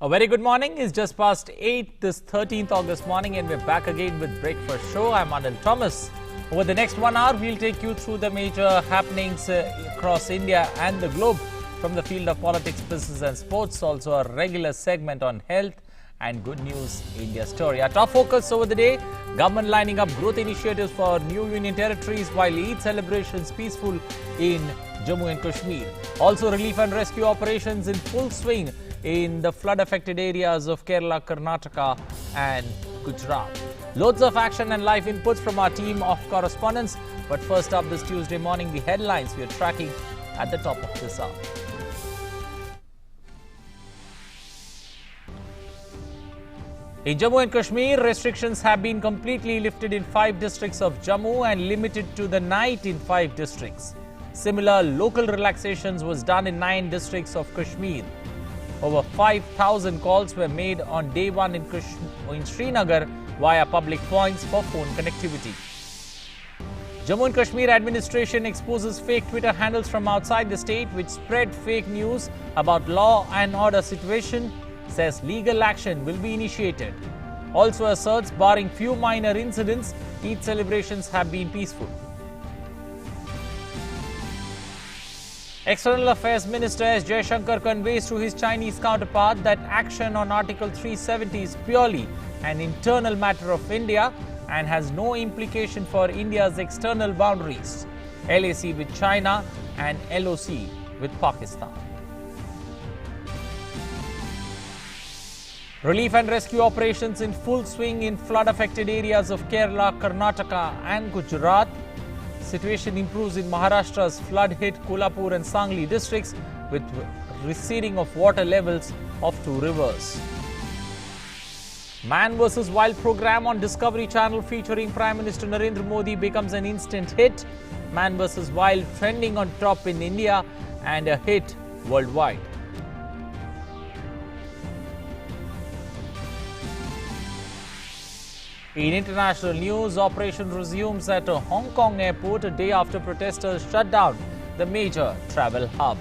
A very good morning. It's just past 8 this 13th August morning and we're back again with Breakfast Show. I'm Anil Thomas. Over the next 1 hour, we'll take you through the major happenings across India and the globe from the field of politics, business and sports. Also a regular segment on health and good news India story. Our top focus over the day, government lining up growth initiatives for new union territories while Eid celebrations peaceful in Jammu and Kashmir. Also relief and rescue operations in full swing in the flood-affected areas of Kerala, Karnataka and Gujarat. Loads of action and live inputs from our team of correspondents. But first up this Tuesday morning, the headlines we are tracking at the top of this hour. In Jammu and Kashmir, restrictions have been completely lifted in 5 districts of Jammu and limited to the night in 5 districts. Similar local relaxations was done in 9 districts of Kashmir. Over 5,000 calls were made on day 1 in Srinagar via public points for phone connectivity. Jammu and Kashmir administration exposes fake Twitter handles from outside the state which spread fake news about law and order situation, says legal action will be initiated. Also asserts barring few minor incidents, Eid celebrations have been peaceful. External Affairs Minister Jaishankar conveys to his Chinese counterpart that action on Article 370 is purely an internal matter of India and has no implication for India's external boundaries, LAC with China and LOC with Pakistan. Relief and rescue operations in full swing in flood-affected areas of Kerala, Karnataka and Gujarat. Situation improves in Maharashtra's flood-hit Kolhapur and Sangli districts with receding of water levels of 2 rivers. Man vs. Wild program on Discovery Channel featuring Prime Minister Narendra Modi becomes an instant hit. Man vs. Wild trending on top in India and a hit worldwide. In international news, operation resumes at a Hong Kong airport a day after protesters shut down the major travel hub.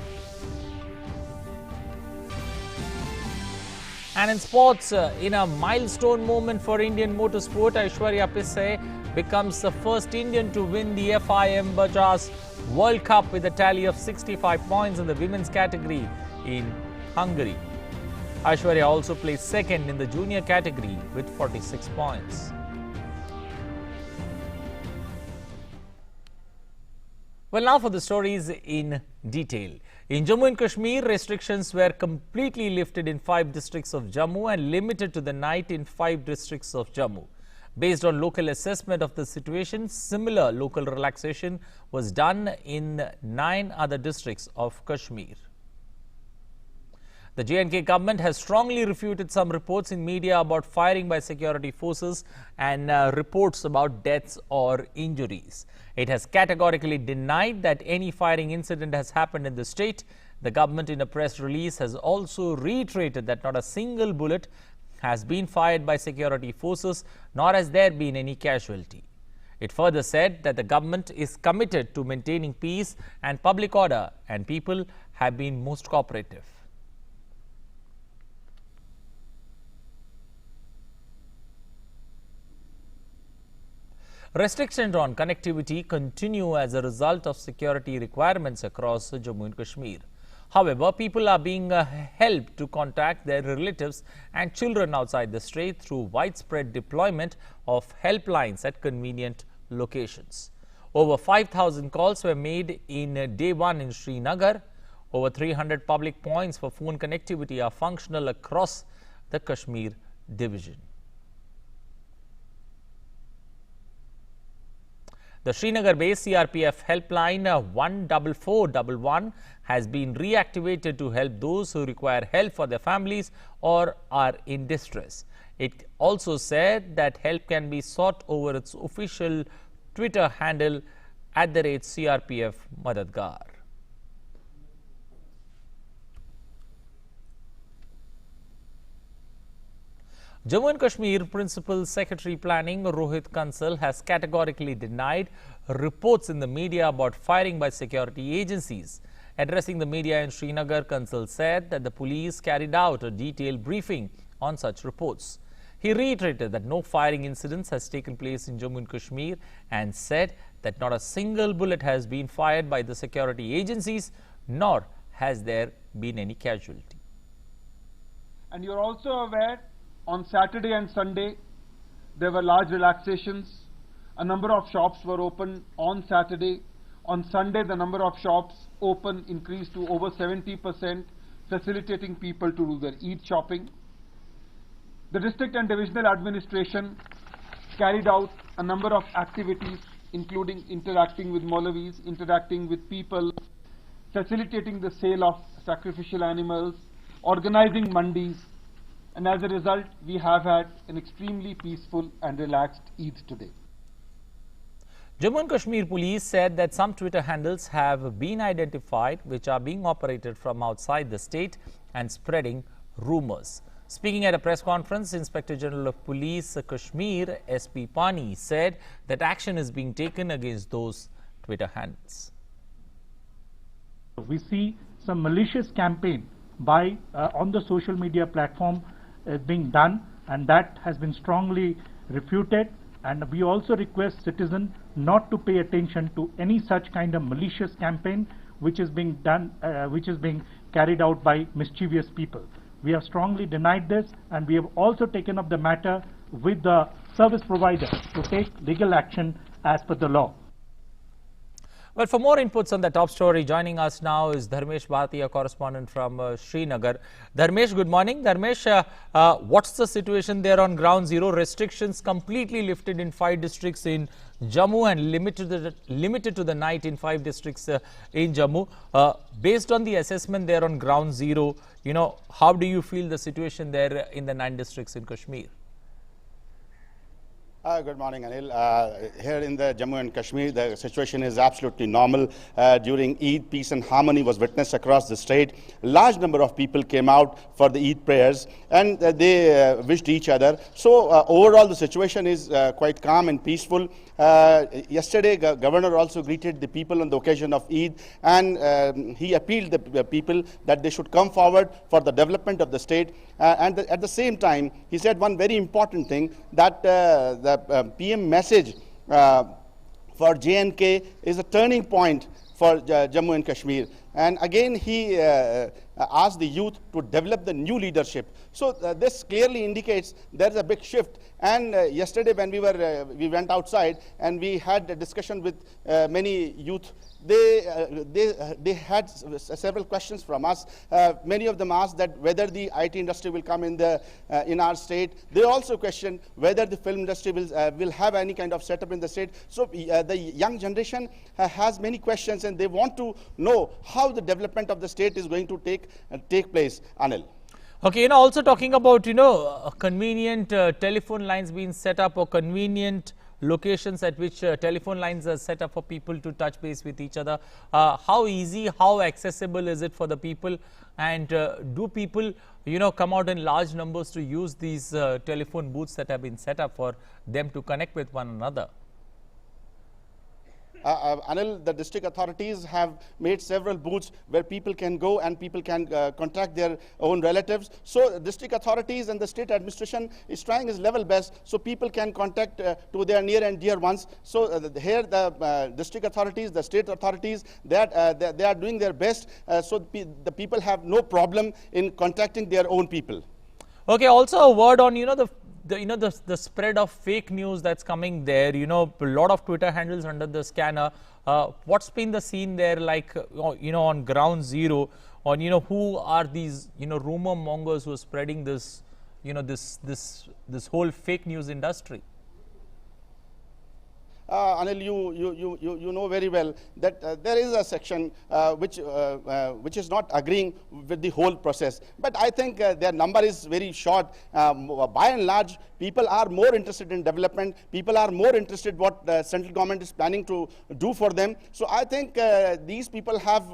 And in sports, in a milestone moment for Indian motorsport, Aishwarya becomes the first Indian to win the FIM Bajas World Cup with a tally of 65 points in the women's category in Hungary. Aishwarya also placed second in the junior category with 46 points. Well, now for the stories in detail. In Jammu and Kashmir, restrictions were completely lifted in 5 districts of Jammu and limited to the night in 5 districts of Jammu. Based on local assessment of the situation, similar local relaxation was done in 9 other districts of Kashmir. The J&K government has strongly refuted some reports in media about firing by security forces and reports about deaths or injuries. It has categorically denied that any firing incident has happened in the state. The government in a press release has also reiterated that not a single bullet has been fired by security forces, nor has there been any casualty. It further said that the government is committed to maintaining peace and public order and people have been most cooperative. Restrictions on connectivity continue as a result of security requirements across Jammu and Kashmir. However, people are being helped to contact their relatives and children outside the state through widespread deployment of helplines at convenient locations. Over 5,000 calls were made in day 1 in Srinagar. Over 300 public points for phone connectivity are functional across the Kashmir division. The Srinagar-based CRPF helpline 14411 has been reactivated to help those who require help for their families or are in distress. It also said that help can be sought over its official Twitter handle @CRPF Madadgar. Jammu and Kashmir Principal Secretary Planning Rohit Kansal has categorically denied reports in the media about firing by security agencies. Addressing the media in Srinagar, Kansal said that the police carried out a detailed briefing on such reports. He reiterated that no firing incidents has taken place in Jammu and Kashmir and said that not a single bullet has been fired by the security agencies, nor has there been any casualty. And you're also aware, on Saturday and Sunday, there were large relaxations. A number of shops were open on Saturday. On Sunday, the number of shops open increased to over 70%, facilitating people to do their Eid shopping. The district and divisional administration carried out a number of activities, including interacting with Maulavis, interacting with people, facilitating the sale of sacrificial animals, organizing mandis, and as a result, we have had an extremely peaceful and relaxed Eid today. Jammu and Kashmir police said that some Twitter handles have been identified which are being operated from outside the state and spreading rumors. Speaking at a press conference, Inspector General of Police Kashmir, SP Pani, said that action is being taken against those Twitter handles. We see some malicious campaign by on the social media platform being done, and that has been strongly refuted. And we also request citizens not to pay attention to any such kind of malicious campaign which is being done, which is being carried out by mischievous people. We have strongly denied this, and we have also taken up the matter with the service provider to take legal action as per the law. Well, for more inputs on the top story, joining us now is Dharmesh Bhatia, correspondent from Srinagar. Dharmesh, good morning. Dharmesh, what's the situation there on ground zero? Restrictions completely lifted in 5 districts in Jammu and limited to the night in 5 districts in Jammu. Based on the assessment there on ground zero, how do you feel the situation there in the 9 districts in Kashmir? Good morning, Anil. Here in the Jammu and Kashmir, the situation is absolutely normal. During Eid, peace and harmony was witnessed across the state. A large number of people came out for the Eid prayers, and they wished each other. So overall, the situation is quite calm and peaceful. Yesterday, Governor also greeted the people on the occasion of Eid, and he appealed the people that they should come forward for the development of the state. And at the same time, he said one very important thing, that the PM message for J&K is a turning point for Jammu and Kashmir. And again, he asked the youth to develop the new leadership. So this clearly indicates there's a big shift. And yesterday when we went outside and we had a discussion with many youth, they had several questions from us. Many of them asked that whether the IT industry will come in our state. They also questioned whether the film industry will have any kind of setup in the state. So the young generation has many questions, and they want to know how the development of the state is going to take place. Anil. Okay, also talking about, convenient telephone lines being set up, or convenient locations at which telephone lines are set up for people to touch base with each other. How easy, how accessible is it for the people? And do people, come out in large numbers to use these telephone booths that have been set up for them to connect with one another? Anil, the district authorities have made several booths where people can go and people can contact their own relatives. So district authorities and the state administration is trying its level best so people can contact to their near and dear ones. So here the district authorities, the state authorities, they are doing their best so the people have no problem in contacting their own people. Okay, also a word on, the spread of fake news that's coming there, a lot of Twitter handles under the scanner. What's been the scene there like, on ground zero, on, who are these, rumor mongers who are spreading this, this whole fake news industry? Anil, you know very well that there is a section which is not agreeing with the whole process. But I think their number is very short. By and large, people are more interested in development. People are more interested what the central government is planning to do for them. So I think these people have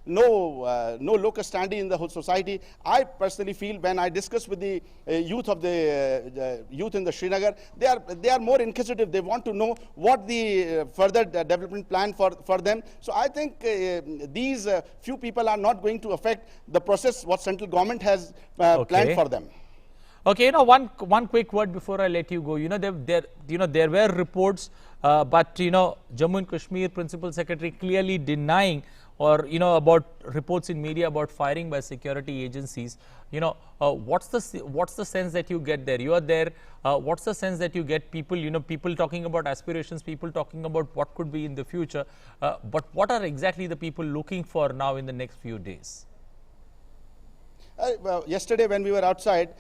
no locus standi in the whole society. I personally feel, when I discuss with the youth of the youth in the Srinagar, they are more inquisitive. They want to know what what the further development plan for them. So I think these few people are not going to affect the process what central government has planned for them. Okay, one quick word before I let you go. There were reports, but Jammu and Kashmir Principal Secretary clearly denying, or about reports in media about firing by security agencies. What's the sense that you get there? You are there. What's the sense that you get? People talking about aspirations, people talking about what could be in the future. But what are exactly the people looking for now in the next few days? Well, yesterday when we were outside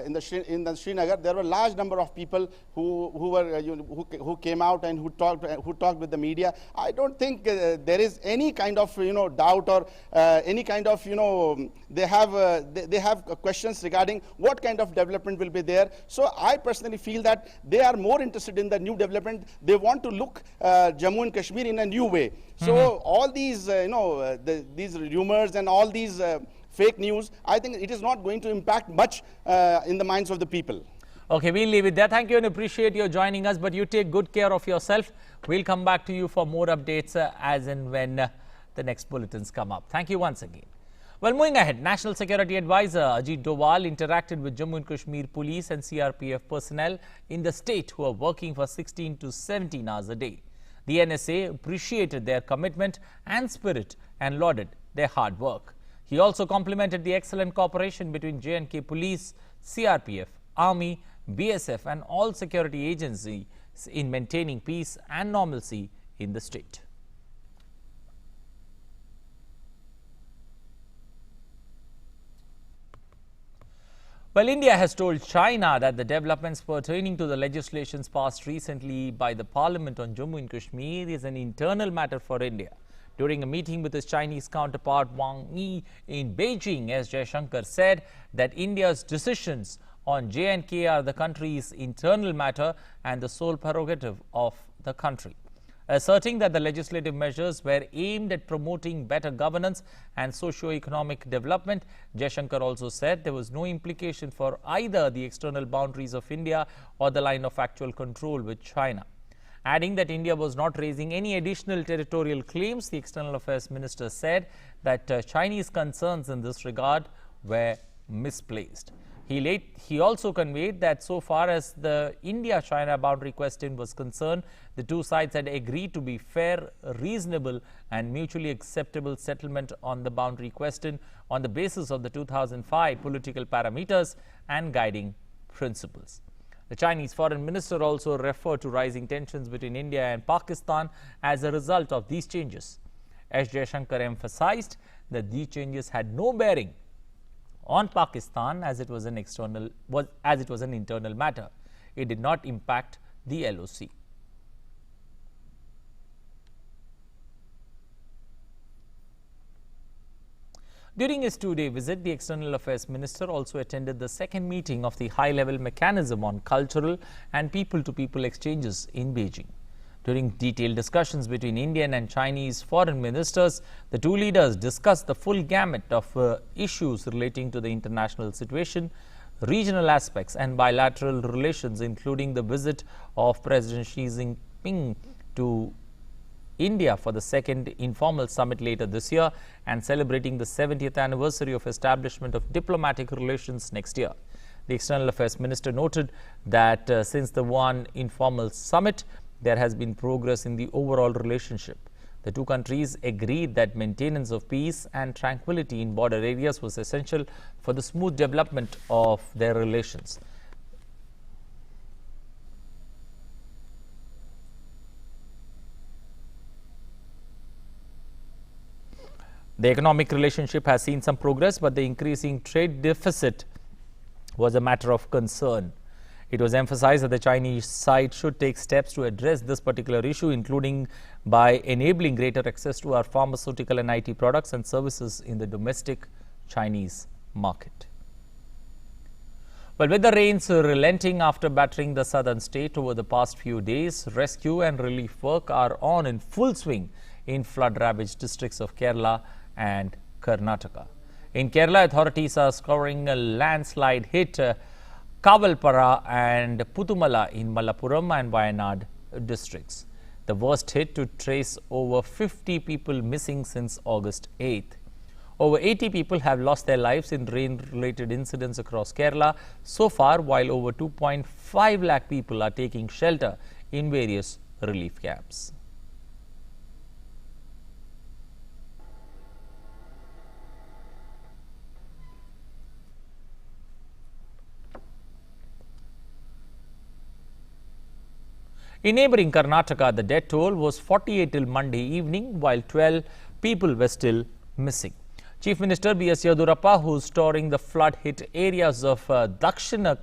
in the Srinagar, there were a large number of people who came out and who talked with the media. I don't think there is any kind of doubt or any kind of they have questions regarding what kind of development will be there. So I personally feel that they are more interested in the new development. They want to look Jammu and Kashmir in a new way. So all these these rumors and all these fake news, I think it is not going to impact much in the minds of the people. Okay, we'll leave it there. Thank you and appreciate your joining us, but you take good care of yourself. We'll come back to you for more updates as and when the next bulletins come up. Thank you once again. Well, moving ahead, National Security Advisor Ajit Doval interacted with Jammu and Kashmir Police and CRPF personnel in the state who are working for 16 to 17 hours a day. The NSA appreciated their commitment and spirit and lauded their hard work. He also complimented the excellent cooperation between J&K Police, CRPF, Army, BSF and all security agencies in maintaining peace and normalcy in the state. Well, India has told China that the developments pertaining to the legislations passed recently by the Parliament on Jammu and Kashmir is an internal matter for India. During a meeting with his Chinese counterpart Wang Yi in Beijing, S. Jaishankar said that India's decisions on J&K are the country's internal matter and the sole prerogative of the country. Asserting that the legislative measures were aimed at promoting better governance and socio-economic development, Jaishankar also said there was no implication for either the external boundaries of India or the line of actual control with China. Adding that India was not raising any additional territorial claims, the External Affairs Minister said that Chinese concerns in this regard were misplaced. He also conveyed that so far as the India-China boundary question was concerned, the two sides had agreed to be fair, reasonable and mutually acceptable settlement on the boundary question on the basis of the 2005 political parameters and guiding principles. The Chinese foreign minister also referred to rising tensions between India and Pakistan as a result of these changes. S. Jaishankar emphasized that these changes had no bearing on Pakistan as it was an internal matter. It did not impact the LOC. During his two-day visit, the External Affairs Minister also attended the second meeting of the high-level mechanism on cultural and people-to-people exchanges in Beijing. During detailed discussions between Indian and Chinese foreign ministers, the two leaders discussed the full gamut of issues relating to the international situation, regional aspects and bilateral relations, including the visit of President Xi Jinping to India for the second informal summit later this year and celebrating the 70th anniversary of establishment of diplomatic relations next year. The External Affairs Minister noted that since the one informal summit, there has been progress in the overall relationship. The two countries agreed that maintenance of peace and tranquility in border areas was essential for the smooth development of their relations. The economic relationship has seen some progress, but the increasing trade deficit was a matter of concern. It was emphasized that the Chinese side should take steps to address this particular issue, including by enabling greater access to our pharmaceutical and IT products and services in the domestic Chinese market. Well, with the rains relenting after battering the southern state over the past few days, rescue and relief work are on in full swing in flood-ravaged districts of Kerala and Karnataka. In Kerala, authorities are scouring a landslide hit Kavalpara and Puthumala in Malappuram and Wayanad districts. The worst hit to trace over 50 people missing since August 8th. Over 80 people have lost their lives in rain-related incidents across Kerala so far, while over 2.5 lakh people are taking shelter in various relief camps. In neighbouring Karnataka, the death toll was 48 till Monday evening, while 12 people were still missing. Chief Minister B.S. Yedurappa, who is touring the flood-hit areas of Dakshina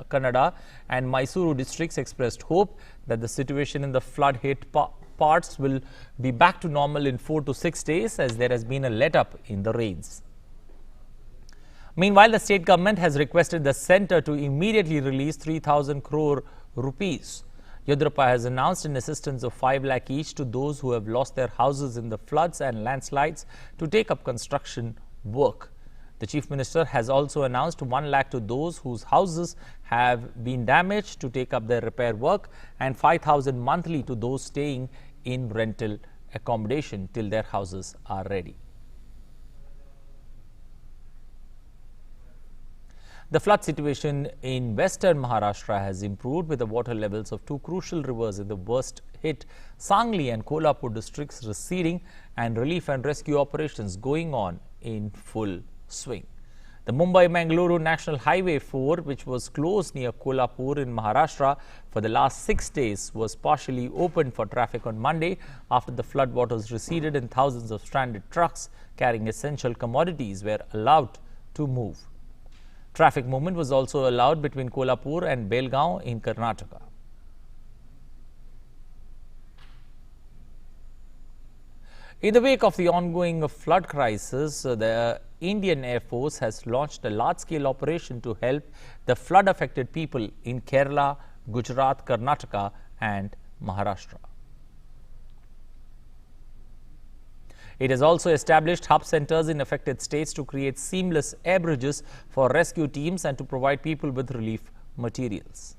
Kannada and Mysuru districts, expressed hope that the situation in the flood-hit parts will be back to normal in 4 to 6 days, as there has been a let-up in the rains. Meanwhile, the state government has requested the centre to immediately release 3,000 crore rupees. Yedurappa has announced an assistance of 5 lakh each to those who have lost their houses in the floods and landslides to take up construction work. The Chief Minister has also announced 1 lakh to those whose houses have been damaged to take up their repair work, and 5,000 monthly to those staying in rental accommodation till their houses are ready. The flood situation in western Maharashtra has improved, with the water levels of 2 crucial rivers in the worst hit Sangli and Kolhapur districts receding, and relief and rescue operations going on in full swing. The Mumbai-Mangaluru National Highway 4, which was closed near Kolhapur in Maharashtra for the last 6 days, was partially opened for traffic on Monday after the floodwaters receded and thousands of stranded trucks carrying essential commodities were allowed to move. Traffic movement was also allowed between Kolhapur and Belgaum in Karnataka. In the wake of the ongoing flood crisis, the Indian Air Force has launched a large-scale operation to help the flood-affected people in Kerala, Gujarat, Karnataka and Maharashtra. It has also established hub centers in affected states to create seamless air bridges for rescue teams and to provide people with relief materials.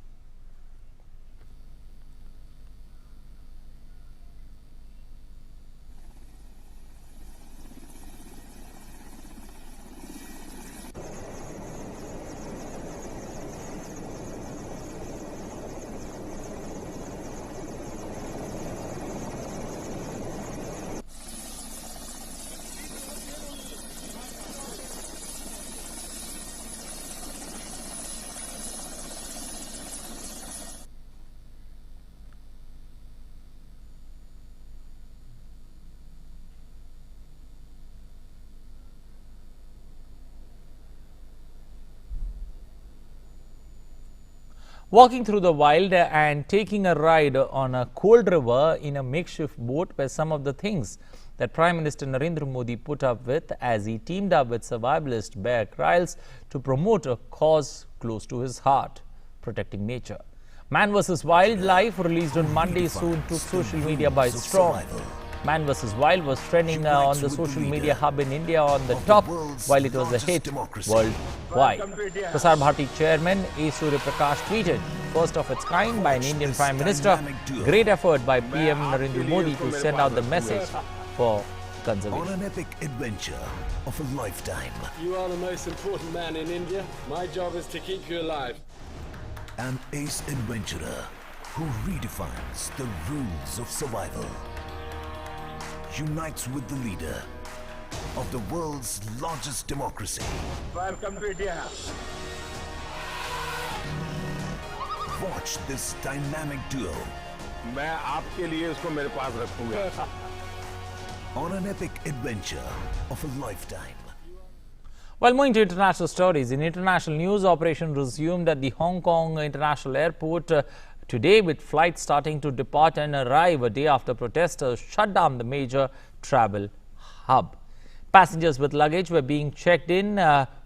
Walking through the wild and taking a ride on a cold river in a makeshift boat were some of the things that Prime Minister Narendra Modi put up with as he teamed up with survivalist Bear Grylls to promote a cause close to his heart, protecting nature. Man vs. Wildlife, released on Monday, soon took social media by storm. Man vs. Wild was trending on the social media hub in India on the top, while it was a hit worldwide. Prasar Bharati Chairman Aishwarya tweeted, "First of its kind by an Indian Prime Minister, great effort by PM Narendra Modi to send out the message for conservation." On an epic adventure of a lifetime. You are the most important man in India. My job is to keep you alive. An ace adventurer who redefines the rules of survival. Unites with the leader of the world's largest democracy. Welcome to India. Watch this dynamic duo. मैं आपके लिए इसको मेरे पास रखूंगा. On an epic adventure of a lifetime. While moving to international stories, in international news, operation resumed at the Hong Kong International Airport today, with flights starting to depart and arrive a day after protesters shut down the major travel hub. Passengers with luggage were being checked in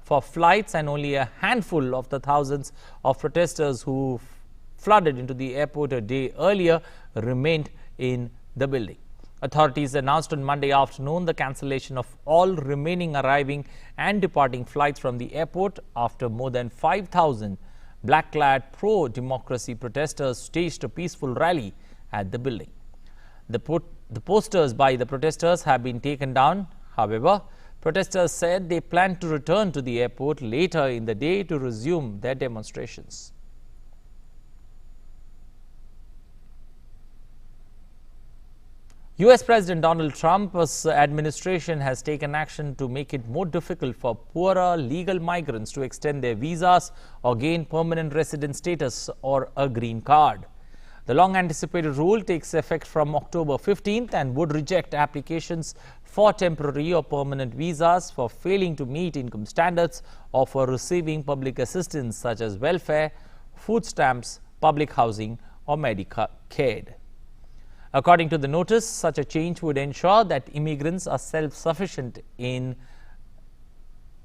for flights, and only a handful of the thousands of protesters who flooded into the airport a day earlier remained in the building. Authorities announced on Monday afternoon the cancellation of all remaining arriving and departing flights from the airport after more than 5,000 black-clad pro-democracy protesters staged a peaceful rally at the building. The posters by the protesters have been taken down. However, protesters said they plan to return to the airport later in the day to resume their demonstrations. US President Donald Trump's administration has taken action to make it more difficult for poorer legal migrants to extend their visas or gain permanent resident status or a green card. The long-anticipated rule takes effect from October 15th and would reject applications for temporary or permanent visas for failing to meet income standards or for receiving public assistance such as welfare, food stamps, public housing or Medicaid. According to the notice, such a change would ensure that immigrants are self-sufficient in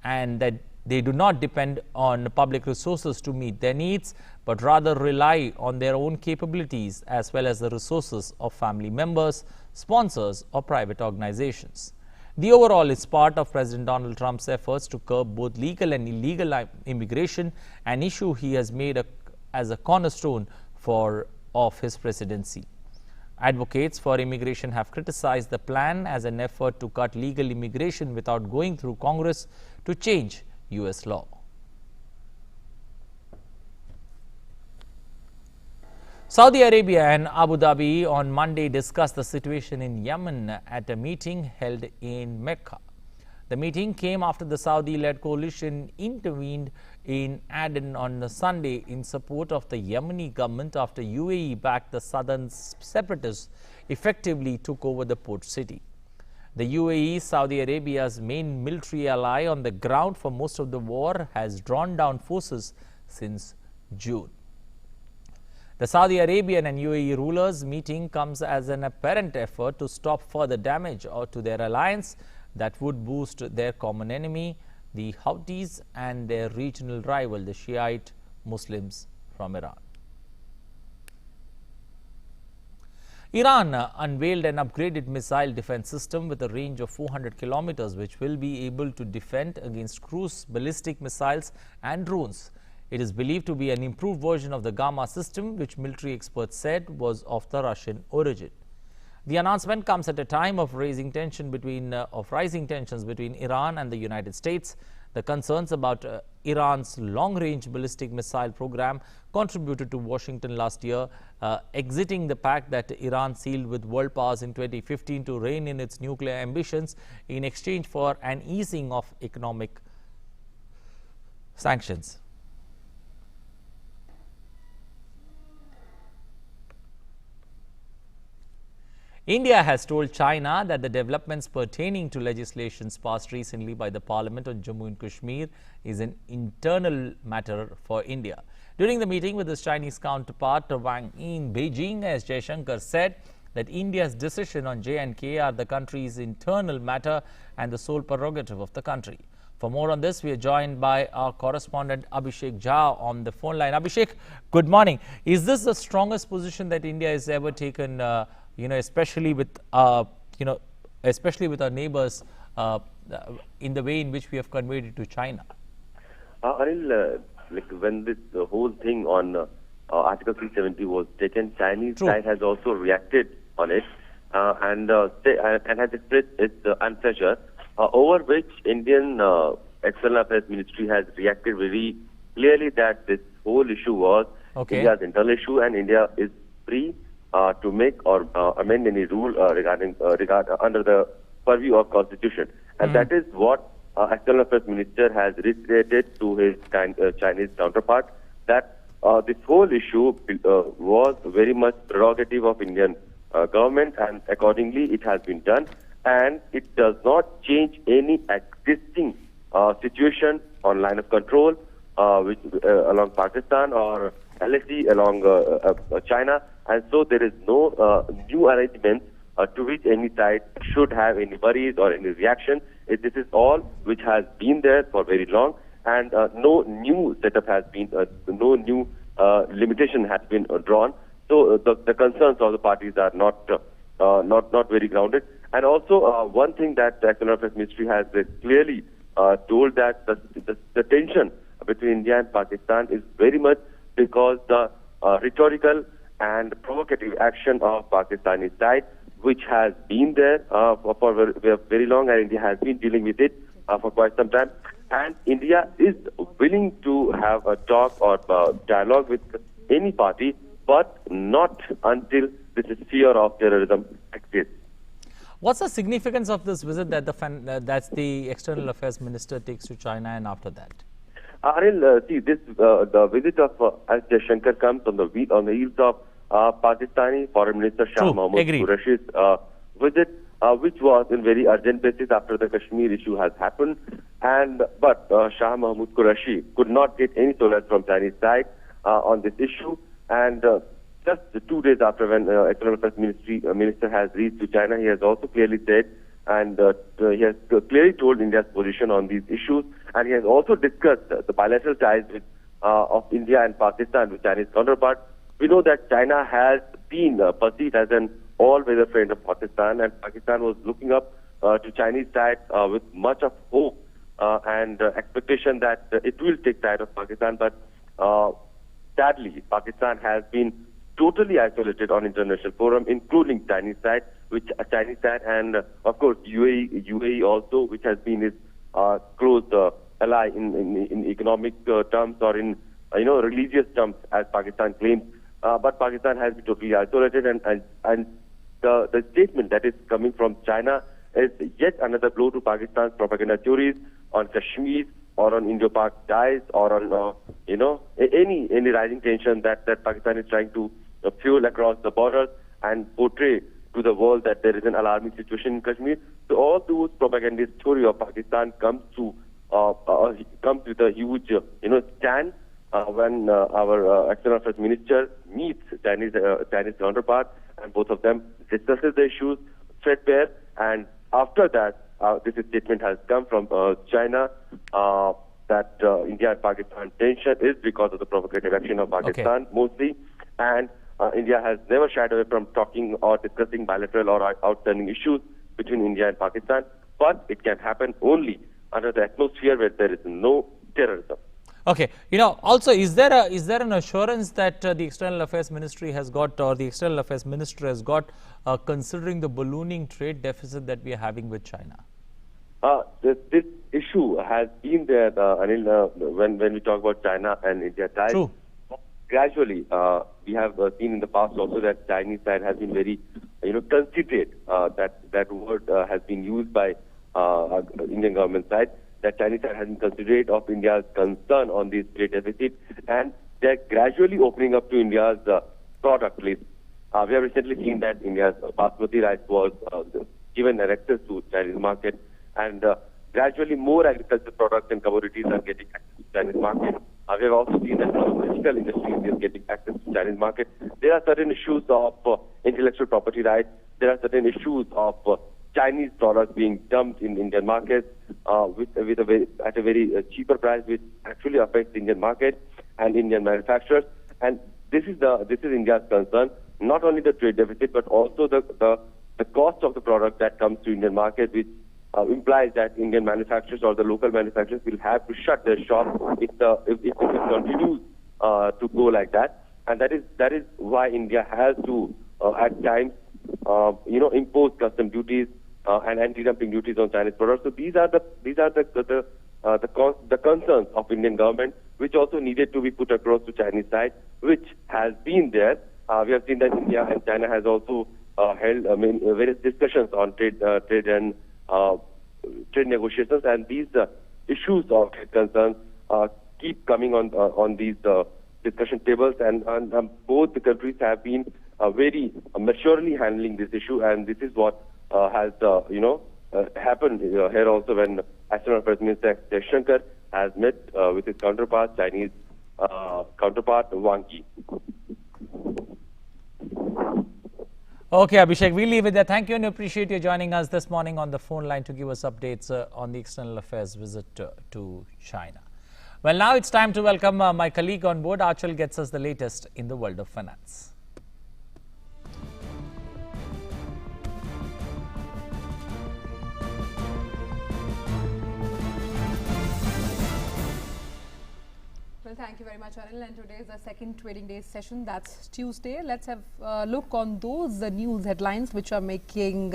and that they do not depend on public resources to meet their needs, but rather rely on their own capabilities as well as the resources of family members, sponsors or private organizations. The overall is part of President Donald Trump's efforts to curb both legal and illegal immigration, an issue he has made as a cornerstone of his presidency. Advocates for immigration have criticized the plan as an effort to cut legal immigration without going through Congress to change US law. Saudi Arabia and Abu Dhabi on Monday discussed the situation in Yemen at a meeting held in Mecca. The meeting came after the Saudi-led coalition intervened in Aden on Sunday in support of the Yemeni government after UAE backed the southern separatists effectively took over the port city. The UAE, Saudi Arabia's main military ally on the ground for most of the war, has drawn down forces since June. The Saudi Arabian and UAE rulers' meeting comes as an apparent effort to stop further damage to their alliance that would boost their common enemy, the Houthis, and their regional rival, the Shiite Muslims from Iran. Iran unveiled an upgraded missile defense system with a range of 400 kilometers, which will be able to defend against cruise ballistic missiles and drones. It is believed to be an improved version of the Gamma system, which military experts said was of the Russian origin. The announcement comes at a time of rising tensions between Iran and the United States. The concerns about Iran's long-range ballistic missile program contributed to Washington last year exiting the pact that Iran sealed with world powers in 2015 to rein in its nuclear ambitions in exchange for an easing of economic sanctions. India has told China that the developments pertaining to legislations passed recently by the Parliament on Jammu and Kashmir is an internal matter for India. During the meeting with his Chinese counterpart Wang Yi in Beijing, as Jaishankar said that India's decision on J&K are the country's internal matter and the sole prerogative of the country. For more on this, we are joined by our correspondent Abhishek Jha on the phone line. Abhishek, good morning. Is this the strongest position that India has ever taken, especially with our neighbors, in the way in which we have conveyed it to China? Anil, when this whole thing on Article 370 was taken, Chinese side has also reacted on it and has expressed its unpleasure, over which Indian External Affairs Ministry has reacted very clearly that this whole issue was India's internal issue and India is free to make or amend any rule under the purview of Constitution. And that is what External Affairs Minister has reiterated to his Chinese counterpart, that this whole issue was very much prerogative of Indian government, and accordingly it has been done, and it does not change any existing situation on line of control which along Pakistan or LSE along China, and so there is no new arrangement to which any side should have any worries or any reaction. This is all which has been there for very long, and no new setup has been, no new limitation has been drawn. So the concerns of the parties are not very grounded. And also one thing that the External Affairs Ministry has clearly told, that the tension between India and Pakistan is very much because the rhetorical and provocative action of Pakistani side, which has been there for very long, and India has been dealing with it for quite some time. And India is willing to have a talk or dialogue with any party, but not until this fear of terrorism exists. What's the significance of this visit that that's the External Affairs Minister takes to China, and after that? Anil, see, the visit of Jaishankar comes on the heels of Pakistani Foreign Minister Shah Mahmood Qureshi's visit, which was in very urgent basis after the Kashmir issue has happened. But Shah Mahmood Qureshi could not get any solace from Chinese side on this issue. And just 2 days after, when External Affairs Minister has reached to China, he has also clearly said, and he has clearly told India's position on these issues, and he has also discussed the bilateral ties of India and Pakistan with Chinese counterparts. We know that China has been perceived as an all-weather friend of Pakistan, and Pakistan was looking up to Chinese side with much of hope and expectation that it will take side of Pakistan. But sadly, Pakistan has been totally isolated on international forum, including Chinese side, and of course UAE also, which has been his close ally in economic terms or in religious terms, as Pakistan claims. But Pakistan has been totally isolated, and the statement that is coming from China is yet another blow to Pakistan's propaganda theories on Kashmir or on Indo-Pak ties or on any rising tension that Pakistan is trying to fuel across the borders and portray to the world that there is an alarming situation in Kashmir. So all those propagandist theory of Pakistan comes with a huge stand when our External Affairs Minister meets Chinese counterpart, and both of them discusses the issues threadbare. And after that, this statement has come from China that India and Pakistan tension is because of the provocative action of Pakistan mostly, and India has never shied away from talking or discussing bilateral or outstanding issues between India and Pakistan, but it can happen only under the atmosphere where there is no terrorism. Okay, also, is there an assurance that the External Affairs Ministry has got, or the External Affairs Minister has got, considering the ballooning trade deficit that we are having with China? This issue has been there, Anil, when we talk about China and India ties. True. Gradually, we have seen in the past also that Chinese side has been very, considerate. That word has been used by Indian government side. That Chinese side has been considerate of India's concern on this trade deficit, and they're gradually opening up to India's product list. We have recently seen that India's basmati rice was given access to Chinese market, and gradually more agricultural products and commodities are getting access to Chinese market. We have also seen that pharmaceutical industry is getting access to Chinese market. There are certain issues of intellectual property rights. There are certain issues of Chinese products being dumped in Indian markets at a very cheaper price, which actually affects the Indian market and Indian manufacturers. And this is India's concern. Not only the trade deficit, but also the cost of the product that comes to Indian market, which implies that Indian manufacturers or the local manufacturers will have to shut their shop if it continues to go like that. And that is why India has to at times impose custom duties and anti-dumping duties on Chinese products. So these are the concerns of Indian government, which also needed to be put across to Chinese side, which has been there. We have seen that India and China has also held various discussions on trade and trade negotiations, and these issues of trade concerns keep coming on these discussion tables, and both the countries have been very maturely handling this issue, and this is what has happened here also when External Affairs Minister Jaishankar has met with his counterpart, Chinese counterpart Wang Yi. Okay, Abhishek, we'll leave it there. Thank you, and appreciate you joining us this morning on the phone line to give us updates on the External Affairs visit to China. Well, now it's time to welcome my colleague on board. Achal gets us the latest in the world of finance. thank you very much, Anil. And today is the second trading day session. That's Tuesday. Let's have a look on those news headlines which are making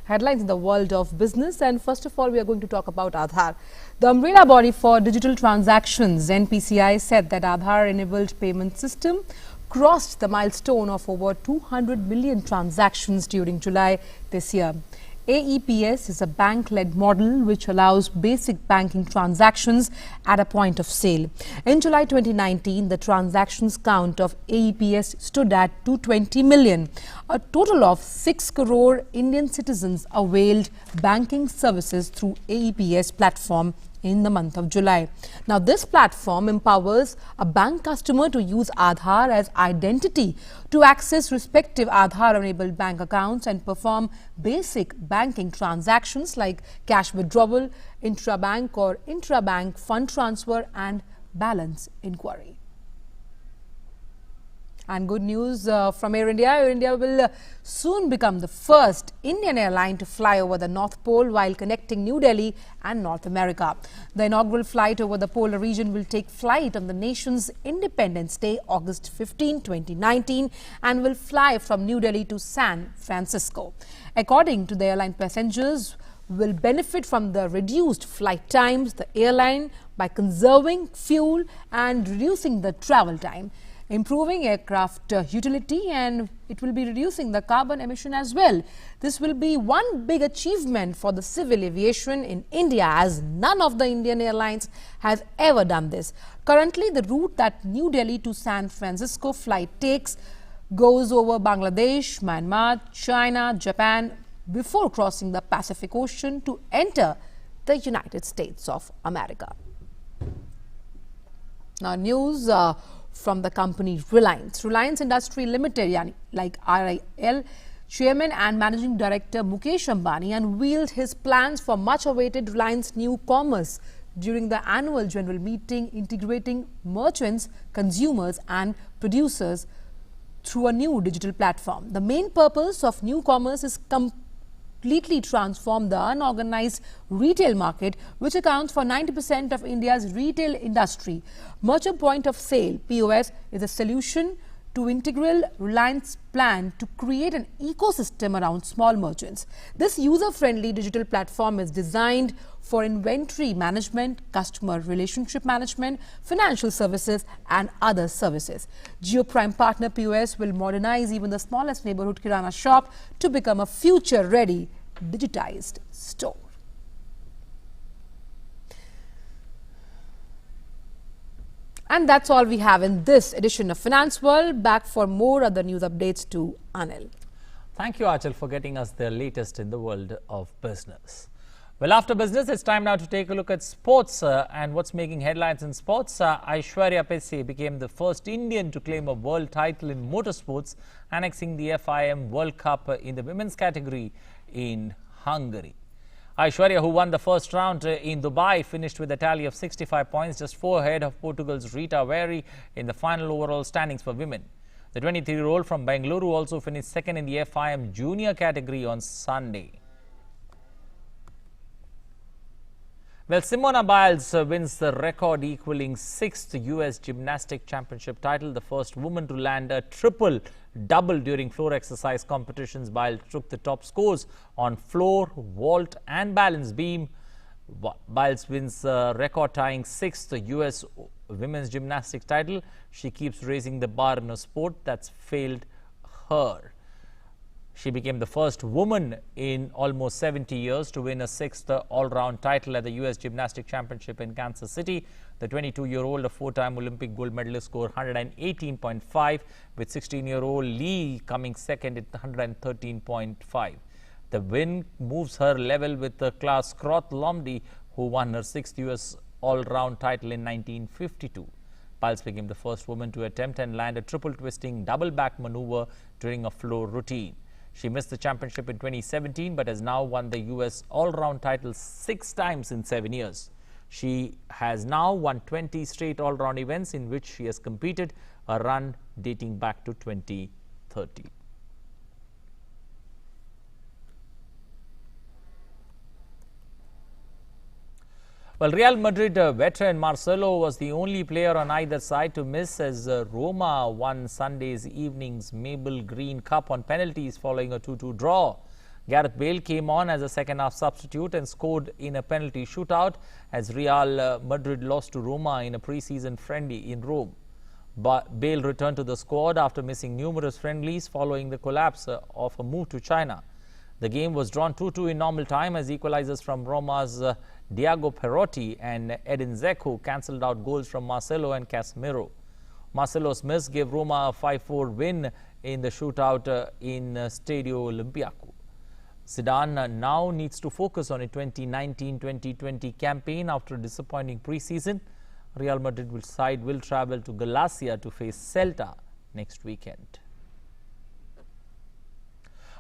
headlines in the world of business. And first of all, we are going to talk about Aadhaar. The umbrella body for digital transactions, NPCI, said that Aadhaar-enabled payment system crossed the milestone of over 200 million transactions during July this year. AEPS is a bank-led model which allows basic banking transactions at a point of sale. In July 2019, the transactions count of AEPS stood at 220 million. A total of 6 crore Indian citizens availed banking services through AEPS platform in the month of July. Now, this platform empowers a bank customer to use Aadhaar as identity to access respective Aadhaar-enabled bank accounts and perform basic banking transactions like cash withdrawal, intra-bank or intra-bank fund transfer and balance inquiry. And good news from Air India. Air India will soon become the first Indian airline to fly over the North Pole while connecting New Delhi and North America. The inaugural flight over the polar region will take flight on the nation's Independence Day, August 15, 2019, and will fly from New Delhi to San Francisco. According to the airline, passengers will benefit from the reduced flight times, the airline by conserving fuel and reducing the travel time, improving aircraft utility, and it will be reducing the carbon emission as well. This will be one big achievement for the civil aviation in India, as none of the Indian airlines has ever done this. Currently, the route that New Delhi to San Francisco flight takes goes over Bangladesh, Myanmar, China, Japan before crossing the Pacific Ocean to enter the United States of America. Now, news from the company Reliance. Reliance Industry Limited, like RIL, Chairman and Managing Director Mukesh Ambani unveiled his plans for much-awaited Reliance New Commerce during the annual general meeting, integrating merchants, consumers and producers through a new digital platform. The main purpose of New Commerce is completely transform the unorganized retail market, which accounts for 90% of India's retail industry. Merchant point of sale, POS, is a solution to integral Reliance plan to create an ecosystem around small merchants. This user-friendly digital platform is designed for inventory management, customer relationship management, financial services and other services. Jio Prime Partner POS will modernize even the smallest neighborhood kirana shop to become a future-ready digitized store. And that's all we have in this edition of Finance World. Back for more other news updates to Anil. Thank you, Achal, for getting us the latest in the world of business. Well, after business, it's time now to take a look at sports and what's making headlines in sports. Aishwarya became the first Indian to claim a world title in motorsports, annexing the FIM World Cup in the women's category in Hungary. Aishwarya, who won the first round in Dubai, finished with a tally of 65 points, just 4 ahead of Portugal's Rita Very in the final overall standings for women. The 23-year-old from Bengaluru also finished second in the FIM junior category on Sunday. Well, Simona Biles wins the record-equaling 6th US Gymnastic Championship title, the first woman to land a triple-double during floor exercise competitions. Biles took the top scores on floor, vault and balance beam. Biles wins the record-tying 6th US Women's Gymnastics title. She keeps raising the bar in a sport that's failed her. She became the first woman in almost 70 years to win a 6th all-round title at the US Gymnastic Championship in Kansas City. The 22-year-old, a 4-time Olympic gold medalist, scored 118.5, with 16-year-old Lee coming second at 113.5. The win moves her level with the class Croth Lomdi, who won her 6th US all-round title in 1952. Biles became the first woman to attempt and land a triple twisting double back maneuver during a floor routine. She missed the championship in 2017 but has now won the US all-round title 6 times in 7 years. She has now won 20 straight all-round events in which she has competed, a run dating back to 2013. Well, Real Madrid veteran Marcelo was the only player on either side to miss as Roma won Sunday's evening's Mabel Green Cup on penalties following a 2-2 draw. Gareth Bale came on as a second-half substitute and scored in a penalty shootout as Real Madrid lost to Roma in a pre-season friendly in Rome. But Bale returned to the squad after missing numerous friendlies following the collapse of a move to China. The game was drawn 2-2 in normal time as equalizers from Roma's Diego Perotti and Edin Dzeko cancelled out goals from Marcelo and Casemiro. Marcelo's miss gave Roma a 5-4 win in the shootout in Stadio Olimpiaco. Zidane now needs to focus on a 2019-2020 campaign after a disappointing pre-season. Real Madrid will travel to Galicia to face Celta next weekend.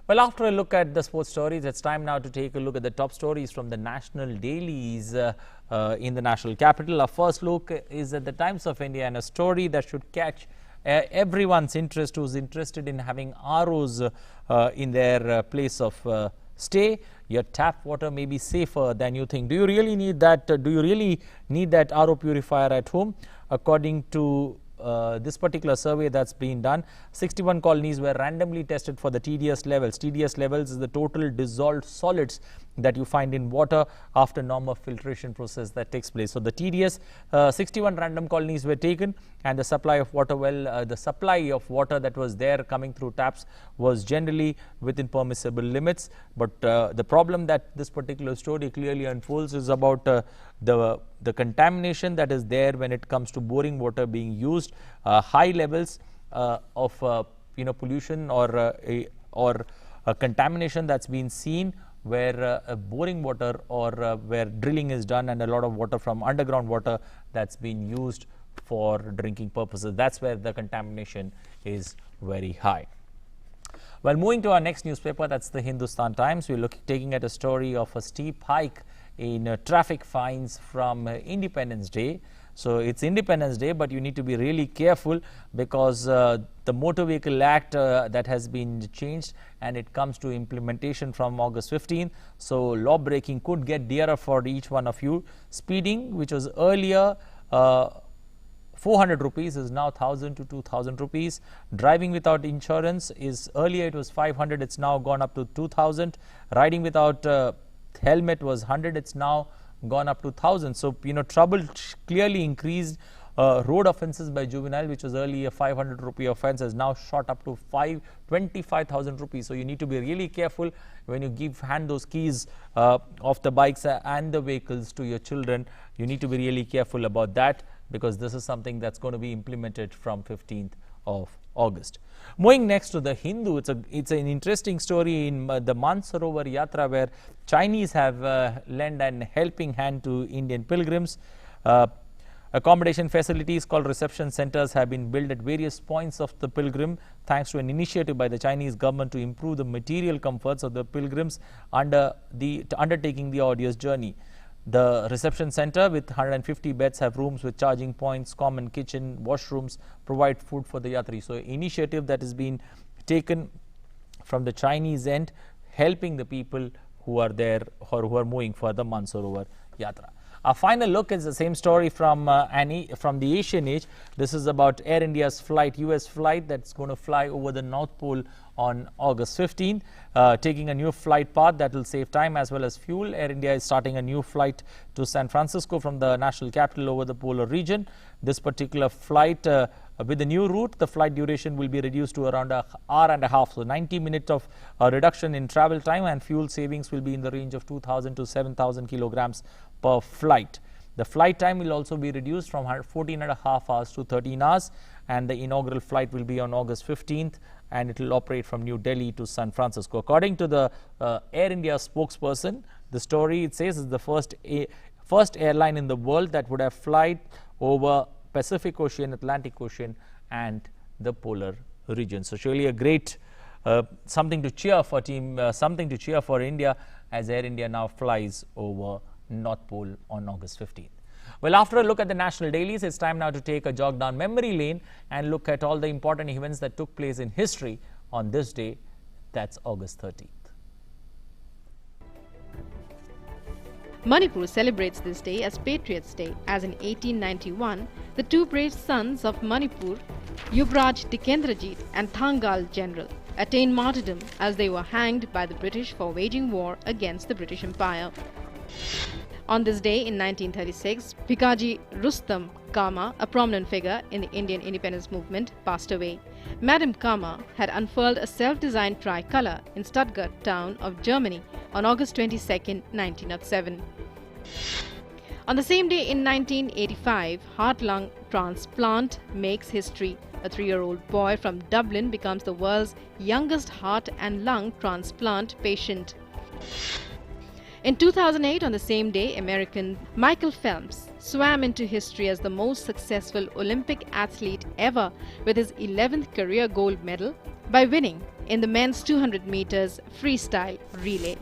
Well, after a look at the sports stories, it's time now to take a look at the top stories from the national dailies in the national capital. Our first look is at the Times of India, and a story that should catch everyone's interest who's interested in having ROs in their place of stay. Your tap water may be safer than you think. Do you really need that? Do you really need that RO purifier at home? According to this particular survey that's been done, 61 colonies were randomly tested for the TDS levels. TDS levels is the total dissolved solids that you find in water after normal filtration process that takes place. So the TDS, 61 random colonies were taken, and the supply of water, the supply of water that was there coming through taps was generally within permissible limits. But the problem that this particular story clearly unfolds is about the contamination that is there when it comes to boring water being used, high levels of pollution or a contamination that's been seen where boring water or where drilling is done, and a lot of water from underground water that's been used for drinking purposes. That's where the contamination is very high. Well, moving to our next newspaper, that's the Hindustan Times. We're taking at a story of a steep hike in traffic fines from Independence Day. So it's Independence Day, but you need to be really careful because the Motor Vehicle Act that has been changed, and it comes to implementation from August 15th. So law breaking could get dearer for each one of you. Speeding, which was earlier 400 rupees, is now 1,000 to 2,000 rupees. Driving without insurance is earlier it was 500, it's now gone up to 2,000. Riding without helmet was 100, it's now gone up to 1,000. So trouble clearly increased. Road offences by juvenile, which was earlier a 500 rupee offence, has now shot up to 25,000 rupees. So you need to be really careful when you hand those keys of the bikes and the vehicles to your children. You need to be really careful about that, because this is something that's going to be implemented from 15th of August. Moving next to the Hindu, it's an interesting story in the Mansarovar Yatra, where Chinese have lent an helping hand to Indian pilgrims. Accommodation facilities called reception centers have been built at various points of the pilgrim, thanks to an initiative by the Chinese government to improve the material comforts of the pilgrims undertaking the arduous journey. The reception center with 150 beds have rooms with charging points, common kitchen, washrooms, provide food for the yatris. So initiative that has been taken from the Chinese end, helping the people who are there or who are moving for the Mansarovar Yatra. Our final look is the same story from the Asian Age. This is about Air India's US flight that's going to fly over the North Pole on August 15, taking a new flight path that will save time as well as fuel. Air India is starting a new flight to San Francisco from the national capital over the polar region. This particular flight, with the new route, the flight duration will be reduced to around an hour and a half. So 90 minutes of reduction in travel time, and fuel savings will be in the range of 2,000 to 7,000 kilograms per flight. The flight time will also be reduced from 14.5 hours to 13 hours, and the inaugural flight will be on August 15th, and it will operate from New Delhi to San Francisco. According to the Air India spokesperson, the story, it says, is the first airline in the world that would have flight over Pacific Ocean, Atlantic Ocean, and the polar region. So surely a great something to cheer for India, as Air India now flies over North Pole on August 15th. Well, after a look at the national dailies, it's time now to take a jog down memory lane and look at all the important events that took place in history on this day, that's August 13th. Manipur celebrates this day as Patriots' Day, as in 1891, the two brave sons of Manipur, Yuvraj Tikendrajit and Thangal General, attained martyrdom as they were hanged by the British for waging war against the British Empire. On this day in 1936, Bhikaji Rustam Kama, a prominent figure in the Indian independence movement, passed away. Madame Kama had unfurled a self-designed tricolour in Stuttgart town of Germany on August 22, 1907. On the same day in 1985, heart-lung transplant makes history. A 3-year-old boy from Dublin becomes the world's youngest heart and lung transplant patient. In 2008, on the same day, American Michael Phelps swam into history as the most successful Olympic athlete ever with his 11th career gold medal by winning in the men's 200 meters freestyle relay.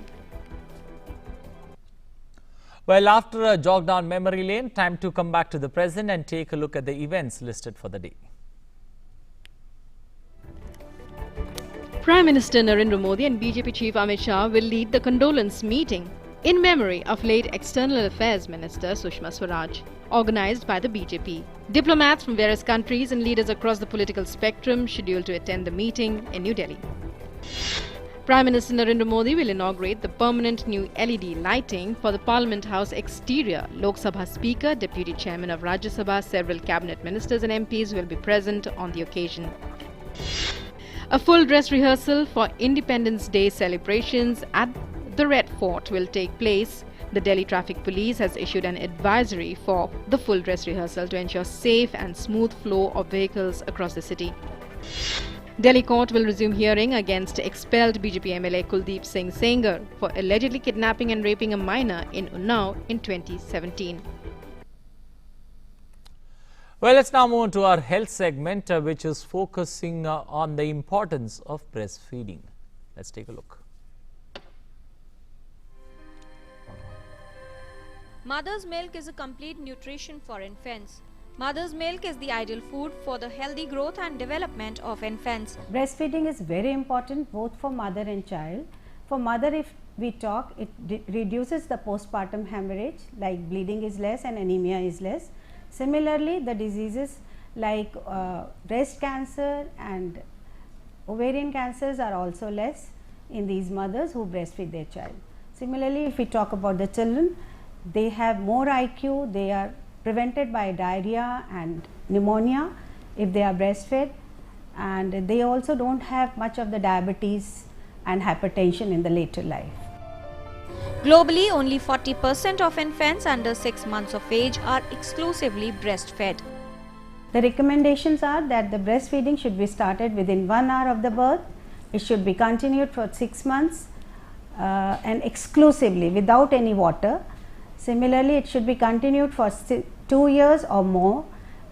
Well, after a jog down memory lane, time to come back to the present and take a look at the events listed for the day. Prime Minister Narendra Modi and BJP Chief Amit Shah will lead the condolence meeting in memory of late External Affairs Minister Sushma Swaraj, organized by the BJP. Diplomats from various countries and leaders across the political spectrum scheduled to attend the meeting in New Delhi. Prime Minister Narendra Modi will inaugurate the permanent new LED lighting for the Parliament House exterior. Lok Sabha Speaker, Deputy Chairman of Rajya Sabha, several cabinet ministers and MPs will be present on the occasion. A full dress rehearsal for Independence Day celebrations at the Red Fort will take place. The Delhi Traffic Police has issued an advisory for the full dress rehearsal to ensure safe and smooth flow of vehicles across the city. Delhi court will resume hearing against expelled BJP MLA Kuldeep Singh Sengar for allegedly kidnapping and raping a minor in Unnao in 2017. Well, let's now move on to our health segment, which is focusing on the importance of breastfeeding. Let's take a look. Mother's milk is a complete nutrition for infants. Mother's milk is the ideal food for the healthy growth and development of infants. Breastfeeding is very important both for mother and child. For mother, if we talk, it reduces the postpartum hemorrhage, like bleeding is less and anemia is less. Similarly, the diseases like breast cancer and ovarian cancers are also less in these mothers who breastfeed their child. Similarly, if we talk about the children, they have more IQ, they are prevented by diarrhea and pneumonia if they are breastfed, and they also don't have much of the diabetes and hypertension in the later life. Globally, only 40% of infants under 6 months of age are exclusively breastfed. The recommendations are that the breastfeeding should be started within 1 hour of the birth. It should be continued for 6 months and exclusively without any water. Similarly, it should be continued for 2 years or more,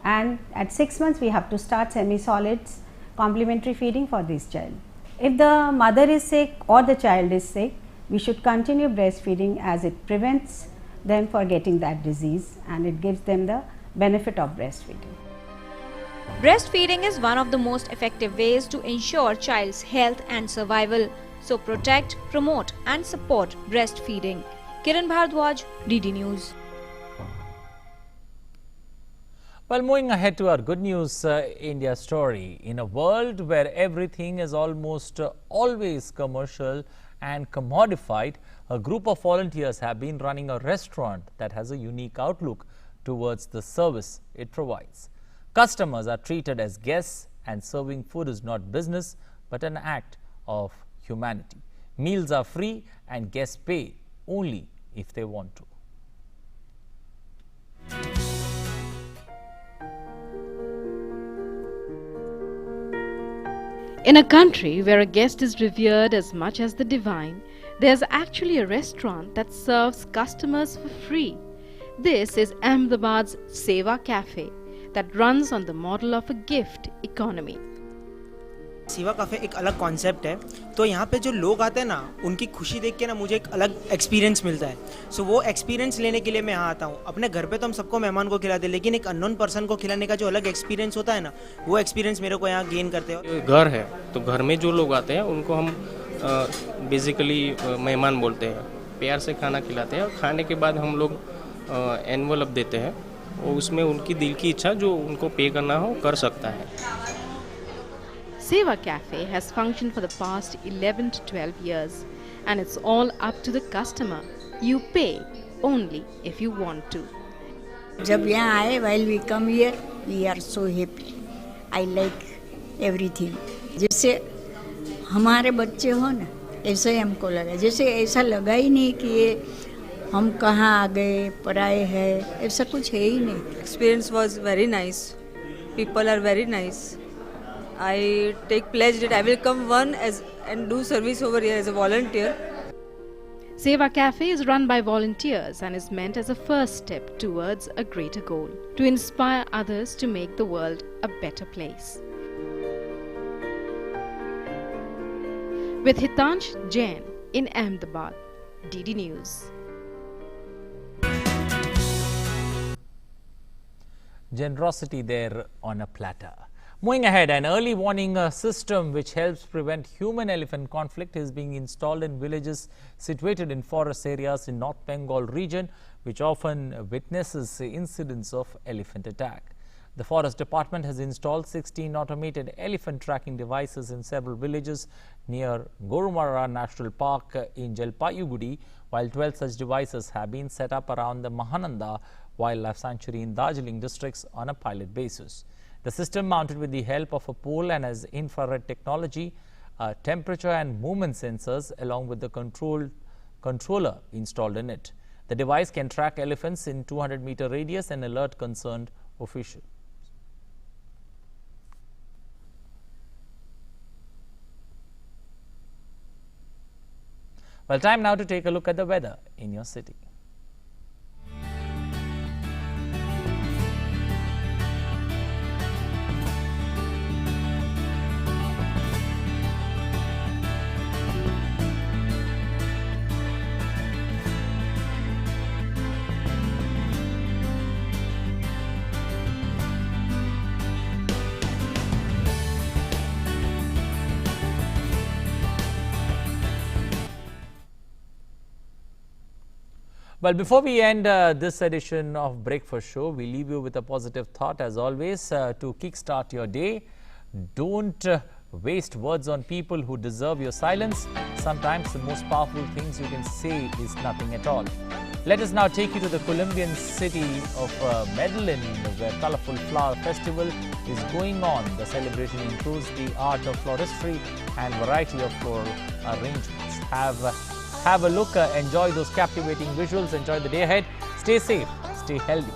and at 6 months we have to start semi-solids complementary feeding for this child. If the mother is sick or the child is sick, we should continue breastfeeding as it prevents them for getting that disease and it gives them the benefit of breastfeeding. Breastfeeding is one of the most effective ways to ensure child's health and survival. So protect, promote and support breastfeeding. Kiran Bhardwaj, DD News. Well, moving ahead to our good news India story. In a world where everything is almost always commercial and commodified, a group of volunteers have been running a restaurant that has a unique outlook towards the service it provides. Customers are treated as guests and serving food is not business but an act of humanity. Meals are free and guests pay only if they want to. In a country where a guest is revered as much as the divine, there's actually a restaurant that serves customers for free. This is Ahmedabad's Seva Cafe that runs on the model of a gift economy. सेवा cafe एक अलग concept है, तो यहाँ पे जो लोग आते हैं ना, उनकी खुशी देख के ना मुझे एक अलग एक्सपीरियंस मिलता है. सो वो एक्सपीरियंस लेने के लिए मैं यहाँ आता हूँ. अपने घर पे तो हम सबको मेहमान को खिलाते हैं, लेकिन एक अननोन पर्सन को खिलाने का जो अलग एक्सपीरियंस होता है ना, वो एक्सपीरियंस मेरे को यहाँ गेन करते हैं. घर है तो घर में जो लोग आते हैं उनको हम बेसिकली मेहमान बोलते हैं. प्यार से खाना खिलाते हैं और खाने के बाद हम लोग एनवलप देते हैं और उसमें उनकी दिल की इच्छा जो उनको पे करना हो कर सकता है। Seva Cafe has functioned for the past 11 to 12 years and it's all up to the customer. You pay only if you want to. जब यहाँ आए, while we come here, we are so happy. I like everything. जैसे हमारे बच्चे हो ना, ऐसा ही हमको लगा। जैसे ऐसा लगा ही नहीं कि ये हम कहाँ आ गए, पराए हैं, ऐसा कुछ है ही नहीं। Experience was very nice. People are very nice. I take pledge that I will come and do service over here as a volunteer. Seva Cafe is run by volunteers and is meant as a first step towards a greater goal, to inspire others to make the world a better place. With Hitansh Jain in Ahmedabad, DD News. Generosity there on a platter. Moving ahead, an early warning system which helps prevent human-elephant conflict is being installed in villages situated in forest areas in North Bengal region, which often witnesses incidents of elephant attack. The Forest Department has installed 16 automated elephant tracking devices in several villages near Gorumara National Park in Jalpaiguri, while 12 such devices have been set up around the Mahananda Wildlife Sanctuary in Darjeeling districts on a pilot basis. The system, mounted with the help of a pole and has infrared technology, temperature and movement sensors along with the controller installed in it. The device can track elephants in 200-meter radius and alert concerned officials. Well, time now to take a look at the weather in your city. Well, before we end this edition of Breakfast Show, we leave you with a positive thought as always to kickstart your day. Don't waste words on people who deserve your silence. Sometimes the most powerful things you can say is nothing at all. Let us now take you to the Colombian city of Medellin, where Colorful Flower Festival is going on. The celebration includes the art of floristry and variety of floral arrangements. Have a look, enjoy those captivating visuals, enjoy the day ahead. Stay safe, stay healthy.